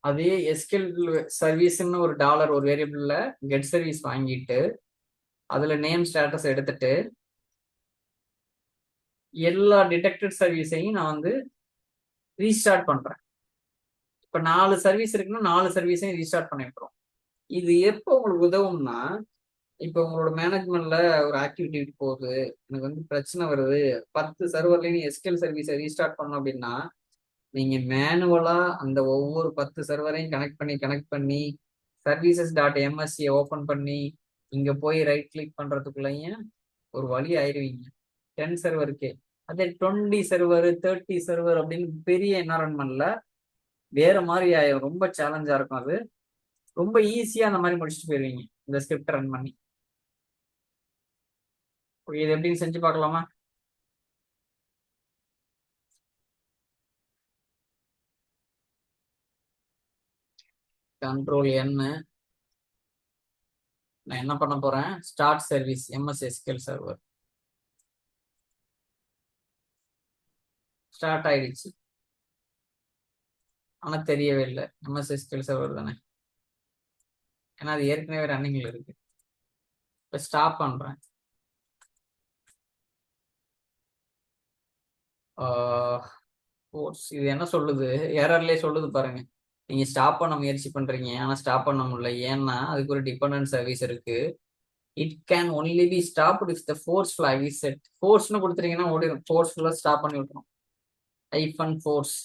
அதே எஸ்கியூஎல் சர்வீஸ்ன்னு ஒரு டாலர் ஒரு வேரியபிள்ல கெட் சர்வீஸ் வாங்கிட்டு அதுல நேம் ஸ்டேட்டஸ் எடுத்துட்டு எல்லா டிடெக்டட் சர்வீஸையும் நான் வந்து ரீஸ்டார்ட் பண்றேன். இப்ப 4 சர்வீஸ் இருக்குன்னா 4 சர்வீஸையும் ரீஸ்டார்ட் பண்ணி விட்டுரும். இது எப்போ உங்களுக்கு உதவும்னா, இப்போ உங்களோட மேனேஜ்மெண்ட்ல ஒரு ஆக்டிவிட்டி போகுது, எனக்கு வந்து பிரச்சனை வருது, 10 சர்வர்லையும் எஸ்கியூஎல் சர்வீஸை ரீஸ்டார்ட் பண்ணணும் அப்படின்னா, நீங்க மேனுவலா அந்த ஒவ்வொரு 10 சர்வரையும் கனெக்ட் பண்ணி சர்வீசஸ் டாட் எம்எஸ்சியை ஓபன் பண்ணி இங்க போய் ரைட் கிளிக் பண்றதுக்குள்ளயும் ஒரு வழி ஆயிருவீங்க 10 சர்வருக்கே. அதே 20 சர்வர் 30 சர்வர் அப்படின்னு பெரிய என்வரன்மெண்ட்ல வேற மாதிரி ஆயிரும். ரொம்ப சேலஞ்சா இருக்கும். அது ரொம்ப ஈஸியா அந்த மாதிரி முடிச்சுட்டு போயிருவீங்க இந்த ஸ்கிரிப்ட் ரன் பண்ணி. இது எப்படின்னு செஞ்சு பார்க்கலாமா? கண்ட்ரோல் என்ன, நான் என்ன பண்ண போறேன், start service MS SQL server start ஆயிடுச்சு. ஆனா தெரியவே இல்லை எம்எஸ் எஸ்கியூஎல் சர்வர் தானே, ஏன்னா அது ஏற்கனவே ரன்னிங்ல இருக்கு. இப்ப ஸ்டாப் பண்றேன். இது என்ன சொல்லுது, எரர்லயே சொல்லுது பாருங்க. நீங்க ஸ்டாப் பண்ண முயற்சி பண்றீங்க ஆனா ஸ்டாப் பண்ண முடியல. ஏன்னா அதுக்கு ஒரு டிபெண்டன்ட் சர்வீஸ் இருக்கு. It can only be stop if the force flag is set. ஃபோர்ஸ்னு கொடுத்துட்டீங்கன்னா ஓடிடும், ஃபோர்ஸ்ஃபுல்லா ஸ்டாப் பண்ணி விட்டுரும். Hyphen force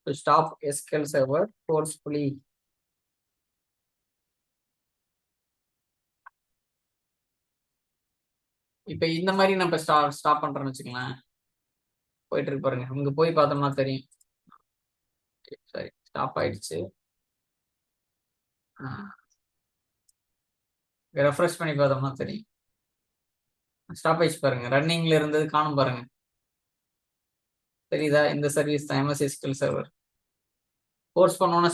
to stop SQL server forcefully. இப்ப இந்த மாதிரி நம்ம ஸ்டாப் பண்றோம்னு வச்சுக்கலாம், போயிட்டு இருக்கு பாருங்க. இங்க போய் பார்த்தோம்னா தெரியும். சரி, ஸ்டாப் ஆயிடுச்சு. ரெஃப்ரெஷ் பண்ணி பார்த்தோம்னா தெரியும். ஸ்டாப் ஆயிடுச்சு பாருங்க, ரன்னிங்ல இருந்தது காணும் பாருங்க. தெரியுதா? இந்த சர்வீஸ் தான் எம்எஸ் எஸ்கியூஎல் சர்வர். ஃபோர்ஸ் பண்ணோன்னா